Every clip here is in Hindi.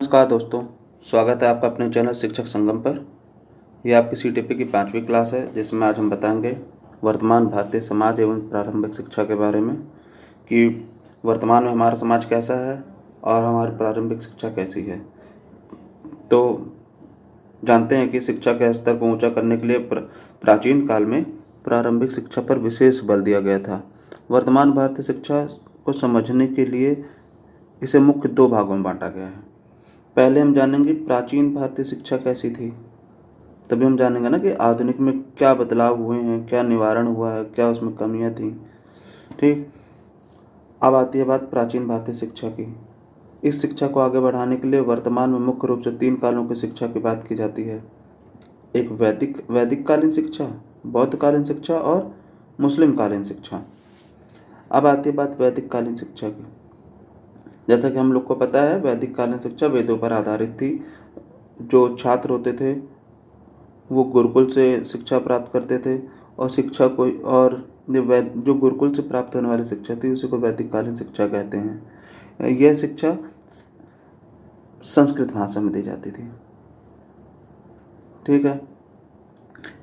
नमस्कार दोस्तों, स्वागत है आपका अपने चैनल शिक्षक संगम पर। यह आपकी सीटीपी की 5वीं क्लास है, जिसमें आज हम बताएंगे वर्तमान भारतीय समाज एवं प्रारंभिक शिक्षा के बारे में कि वर्तमान में हमारा समाज कैसा है और हमारी प्रारंभिक शिक्षा कैसी है। तो जानते हैं कि शिक्षा के स्तर को ऊंचा करने के लिए प्राचीन काल में प्रारंभिक शिक्षा पर विशेष बल दिया गया था। वर्तमान भारतीय शिक्षा को समझने के लिए इसे मुख्य 2 भागों में बांटा गया है। पहले हम जानेंगे प्राचीन भारतीय शिक्षा कैसी थी, तभी हम जानेंगे ना कि आधुनिक में क्या बदलाव हुए हैं, क्या निवारण हुआ है, क्या उसमें कमियां थी। ठीक, अब आती है बात प्राचीन भारतीय शिक्षा की। इस शिक्षा को आगे बढ़ाने के लिए वर्तमान में मुख्य रूप से 3 कालों की शिक्षा की बात की जाती है। एक वैदिक कालीन शिक्षा, बौद्ध कालीन शिक्षा और मुस्लिम कालीन शिक्षा। अब आती है बात वैदिक कालीन शिक्षा की। जैसा कि हम लोग को पता है, वैदिक कालीन शिक्षा वेदों पर आधारित थी। जो छात्र होते थे वो गुरुकुल से शिक्षा प्राप्त करते थे और शिक्षा को और जो गुरुकुल से प्राप्त होने वाली शिक्षा थी उसी को वैदिक कालीन शिक्षा कहते हैं। यह शिक्षा संस्कृत भाषा में दी जाती थी। ठीक है,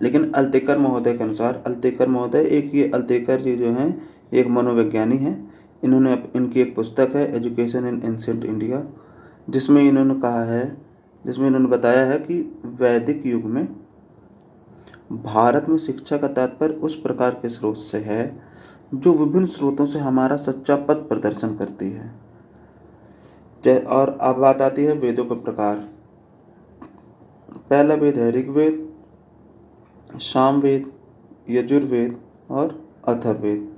लेकिन अल्तेकर महोदय के अनुसार, अल्तेकर जी जो हैं एक मनोवैज्ञानी हैं। इनकी एक पुस्तक है एजुकेशन इन एंशिएंट इंडिया, जिसमें इन्होंने बताया है कि वैदिक युग में भारत में शिक्षा का तात्पर्य उस प्रकार के स्रोत से है जो विभिन्न स्रोतों से हमारा सच्चा पथ प्रदर्शन करती है। और अब बात आती है वेदों के प्रकार। पहला वेद है ऋग्वेद, सामवेद, यजुर्वेद और अथर्ववेद।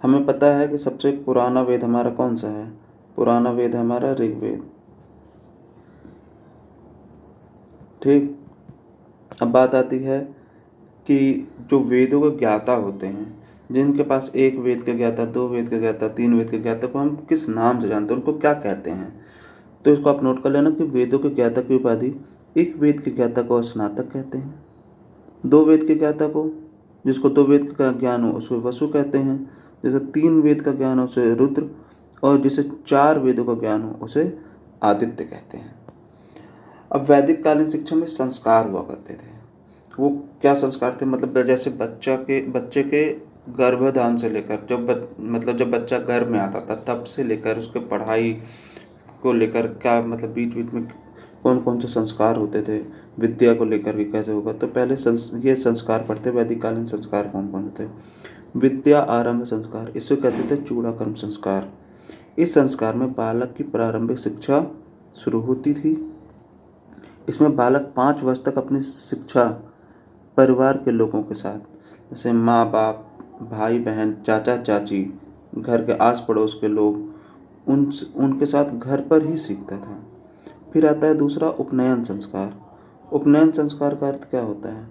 हमें पता है कि सबसे पुराना वेद हमारा कौन सा है? पुराना वेद है हमारा ऋग्वेद। ठीक, अब बात आती है कि जो वेदों के ज्ञाता होते हैं, जिनके पास 1 वेद के ज्ञाता, 2 वेद के ज्ञाता, 3 वेद के ज्ञाता को हम किस नाम से जानते हैं, उनको क्या कहते हैं? तो इसको आप नोट कर लेना कि वेदों के ज्ञाता की उपाधि, 1 वेद के ज्ञाता को स्नातक कहते हैं, 2 वेद के ज्ञाता को, जिसको 2 वेद का ज्ञान हो उसको वसु कहते हैं, जिसे 3 वेद का ज्ञान हो उसे रुद्र, और जिसे 4 वेदों का ज्ञान हो उसे आदित्य कहते हैं। अब वैदिक कालीन शिक्षा में संस्कार हुआ करते थे। वो क्या संस्कार थे? मतलब जैसे बच्चे के गर्भाधान से लेकर जब बच्चा गर्भ में आता था तब से लेकर उसके पढ़ाई को लेकर क्या, मतलब बीच बीच में कौन कौन से संस्कार होते थे, विद्या को लेकर के कैसे होगा। तो पहले ये संस्कार पढ़ते। वैदिक कालीन संस्कार कौन कौन थे? विद्या आरंभ संस्कार, इसको कहते थे चूड़ाकर्म संस्कार। इस संस्कार में बालक की प्रारंभिक शिक्षा शुरू होती थी। इसमें बालक 5 वर्ष तक अपनी शिक्षा परिवार के लोगों के साथ, जैसे माँ बाप, भाई बहन, चाचा चाची, घर के आस पड़ोस के लोग, उनके साथ घर पर ही सीखता था। फिर आता है दूसरा उपनयन संस्कार। उपनयन संस्कार का अर्थ क्या होता है?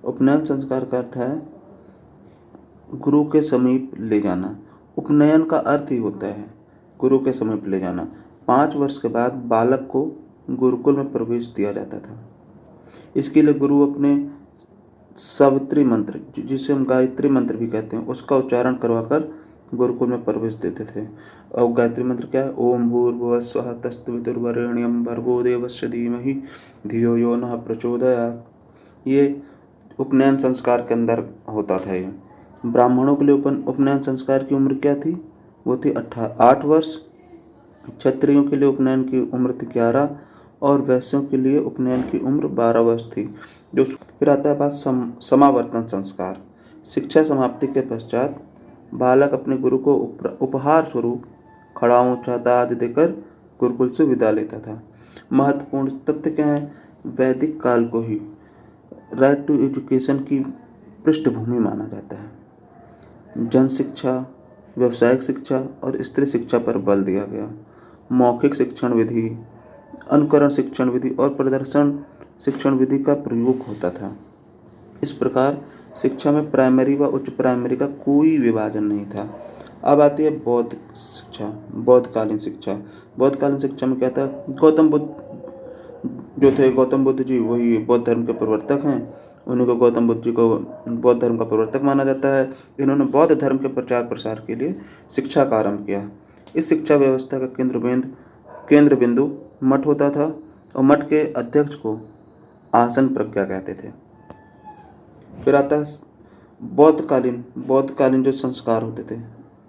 उपनयन संस्कार का अर्थ है गुरु के समीप ले जाना। उपनयन का अर्थ ही होता है गुरु के समीप ले जाना। 5 वर्ष के बाद बालक को गुरुकुल में प्रवेश दिया जाता था। इसके लिए गुरु अपने सावित्री मंत्र, जिसे हम गायत्री मंत्र भी कहते हैं, उसका उच्चारण करवाकर गुरुकुल में प्रवेश देते थे। और गायत्री मंत्र क्या है? ओम भूर्भुवः स्वः तत्सवितुर्वरेण्यं भर्गो देवस्य धीमहि धियो यो नः प्रचोदयात्। ये उपनयन संस्कार के अंदर होता था। ये ब्राह्मणों के लिए उपनयन संस्कार की उम्र क्या थी? वो थी 8 वर्ष। क्षत्रियों के लिए उपनयन की उम्र थी 11 और वैश्यों के लिए उपनयन की उम्र 12 वर्ष थी। जो फिर आता है बात समावर्तन संस्कार। शिक्षा समाप्ति के पश्चात बालक अपने गुरु को उपहार स्वरूप खड़ाऊं, छाता आदि देकर गुरुकुल से विदा लेता था। महत्वपूर्ण तथ्य क्या है? वैदिक काल को ही राइट टू एजुकेशन की पृष्ठभूमि माना जाता है। जन शिक्षा, व्यावसायिक शिक्षा और स्त्री शिक्षा पर बल दिया गया। मौखिक शिक्षण विधि, अनुकरण शिक्षण विधि और प्रदर्शन शिक्षण विधि का प्रयोग होता था। इस प्रकार शिक्षा में प्राइमरी व उच्च प्राइमरी का कोई विभाजन नहीं था। अब आती है बौद्ध शिक्षा, बौद्धकालीन शिक्षा। बौद्धकालीन शिक्षा में क्या था? गौतम बुद्ध जी वही बौद्ध धर्म के प्रवर्तक हैं। उन्हीं को गौतम बुद्ध जी को बौद्ध धर्म का प्रवर्तक माना जाता है। इन्होंने बौद्ध धर्म के प्रचार प्रसार के लिए शिक्षा का आरंभ किया। इस शिक्षा व्यवस्था का केंद्र बिंदु मठ होता था और मठ के अध्यक्ष को आसन प्रज्ञा कहते थे। फिर आता है बौद्धकालीन जो संस्कार होते थे,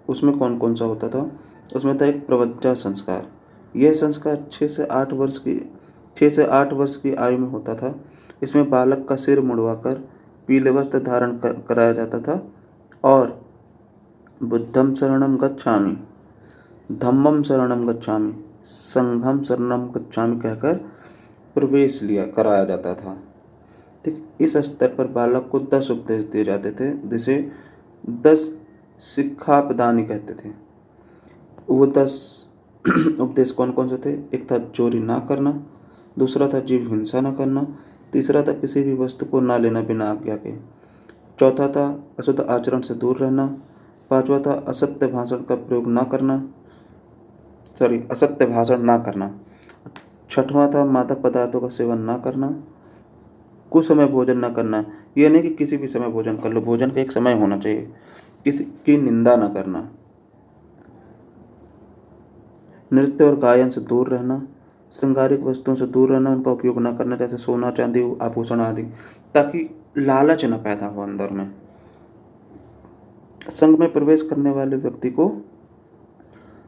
उसमें कौन कौन सा होता था। उसमें था एक प्रवज्जा संस्कार। यह संस्कार 6 से 8 वर्ष की आयु में होता था। इसमें बालक का सिर मुड़वाकर पीले वस्त्र धारण कराया जाता था और बुद्धम शरणम गच्छामि, धम्मम शरणम गच्छामि, संघम शरणम गच्छामि कहकर प्रवेश लिया कराया जाता था। ठीक इस स्तर पर बालक को 10 उपदेश दिए जाते थे, जिसे 10 शिक्षापदानी कहते थे। वो 10 उपदेश कौन कौन से थे। एक था चोरी ना करना, दूसरा था जीव हिंसा न करना, तीसरा था किसी भी वस्तु को ना लेना बिना आज्ञा के, चौथा था अशुद्ध आचरण से दूर रहना, पांचवा था असत्य भाषण ना करना, छठवां था मादक पदार्थों का सेवन ना करना, कुछ समय भोजन ना करना। यह नहीं कि किसी भी समय भोजन कर लो, भोजन का एक समय होना चाहिए। किसी की निंदा ना करना, नृत्य और गायन से दूर रहना, श्रृंगारिक वस्तुओं से दूर रहना, उनका उपयोग न करना, जैसे सोना चांदी आभूषण आदि, ताकि लालच न पैदा हो अंदर में। संघ में प्रवेश करने वाले व्यक्ति को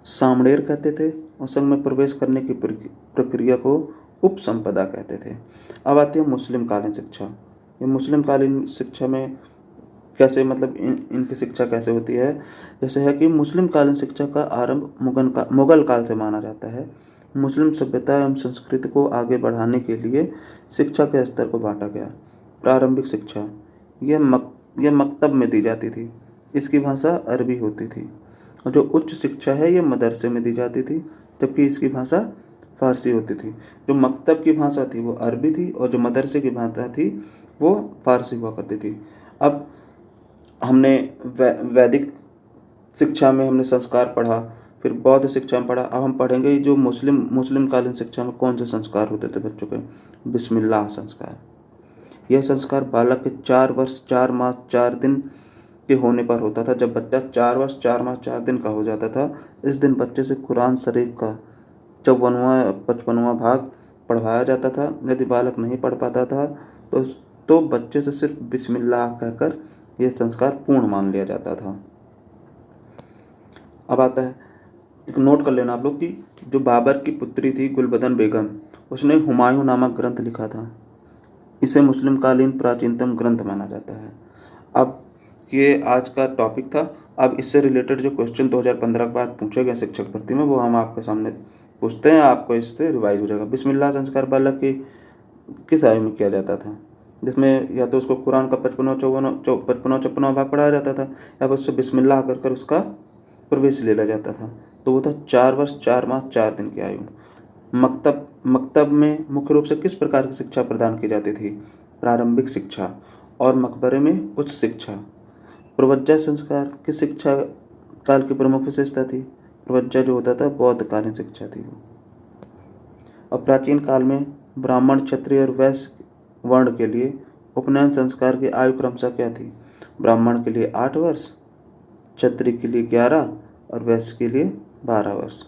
सामणेर कहते थे और संघ में प्रवेश करने की प्रक्रिया को उपसंपदा कहते थे। अब आती है मुस्लिम कालीन शिक्षा। ये मुस्लिम कालीन शिक्षा में कैसे मतलब इनकी शिक्षा कैसे होती है। जैसे है कि मुस्लिम कालीन शिक्षा का आरंभ मुगल काल से माना जाता है। मुस्लिम सभ्यता एवं संस्कृति को आगे बढ़ाने के लिए शिक्षा के स्तर को बांटा गया। प्रारंभिक शिक्षा यह मकतब में दी जाती थी, इसकी भाषा अरबी होती थी। और जो उच्च शिक्षा है यह मदरसे में दी जाती थी, जबकि इसकी भाषा फारसी होती थी। जो मकतब की भाषा थी वो अरबी थी और जो मदरसे की भाषा थी वो फारसी हुआ करती थी। अब हमने वैदिक शिक्षा में हमने संस्कार पढ़ा, फिर बौद्ध शिक्षा में पढ़ा। अब हम पढ़ेंगे जो मुस्लिम कालीन शिक्षा में कौन से संस्कार होते थे बच्चों के। बिस्मिल्लाह संस्कार। यह संस्कार बालक के 4 वर्ष 4 माह 4 दिन के होने पर होता था। जब बच्चा 4 वर्ष 4 माह 4 दिन का हो जाता था, इस दिन बच्चे से कुरान शरीफ का 54वां 55वां भाग पढ़वाया जाता था। यदि बालक नहीं पढ़ पाता था तो बच्चे से सिर्फ बिस्मिल्लाह कहकर यह संस्कार पूर्ण मान लिया जाता था। अब आता है, एक नोट कर लेना आप लोग कि जो बाबर की पुत्री थी गुलबदन बेगम, उसने हुमायूं नामक ग्रंथ लिखा था। इसे मुस्लिम कालीन प्राचीनतम ग्रंथ माना जाता है। अब ये आज का टॉपिक था। अब इससे रिलेटेड जो क्वेश्चन 2015 के बाद पूछे गए शिक्षक भर्ती में वो हम आपके सामने पूछते हैं, आपको इससे रिवाइज हो जाएगा। बिस्मिल्लाह संस्कार बालक की किस आयु में किया जाता था, जिसमें या तो उसको कुरान का 55वां भाग पढ़ाया जाता था या उससे बिस्मिल्लाह कर उसका प्रवेश ले लिया जाता था। तो वो था 4 वर्ष 4 माह 4 दिन की आयु। मकतब में मुख्य रूप से किस प्रकार की शिक्षा प्रदान की जाती थी। प्रारंभिक शिक्षा। और मकबरे में उच्च शिक्षा। प्रवज्जा संस्कार किस शिक्षा काल की प्रमुख विशेषता थी। प्रवज्जा जो होता था बौद्धकालीन शिक्षा थी वो। और प्राचीन काल में ब्राह्मण क्षत्रिय और वैश्य वर्ण के लिए उपनयन संस्कार की आयु क्रमशः क्या थी। ब्राह्मण के लिए 8 वर्ष, क्षत्रिय के लिए 11 और वैश्य के लिए 12 वर्ष।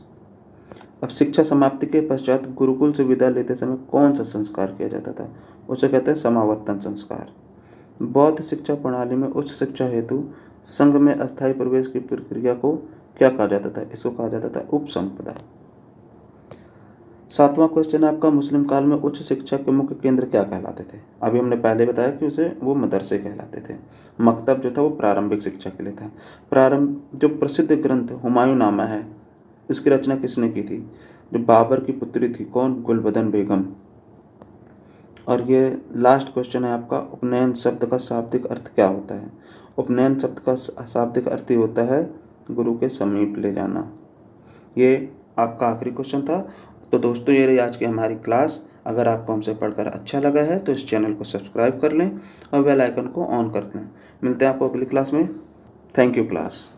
अब शिक्षा समाप्ति के पश्चात गुरुकुल से विदा लेते समय कौन सा संस्कार किया जाता था, उसे कहते हैं समावर्तन संस्कार। बौद्ध शिक्षा प्रणाली में उच्च शिक्षा हेतु संघ में अस्थायी प्रवेश की प्रक्रिया को क्या कहा जाता था, इसको कहा जाता था उपसंपदा। 7वां क्वेश्चन है आपका, मुस्लिम काल में उच्च शिक्षा के मुख्य केंद्र क्या कहलाते थे। अभी हमने पहले बताया कि वो मदरसे कहलाते थे। मकतब जो था वो प्रारंभिक शिक्षा के लिए था। जो प्रसिद्ध ग्रंथ हुमायूं नामा है, इसकी रचना किसने की थी। जो बाबर की पुत्री थी, कौन, गुलबदन बेगम। और ये लास्ट क्वेश्चन है आपका, उपनयन शब्द का शाब्दिक अर्थ क्या होता है। उपनयन शब्द का शाब्दिक अर्थ ही होता है गुरु के समीप ले जाना। ये आपका आखिरी क्वेश्चन था। तो दोस्तों ये रही आज की हमारी क्लास। अगर आपको हमसे पढ़कर अच्छा लगा है तो इस चैनल को सब्सक्राइब कर लें और बेल आइकन को ऑन कर लें। मिलते हैं आपको अगली क्लास में। Thank you class.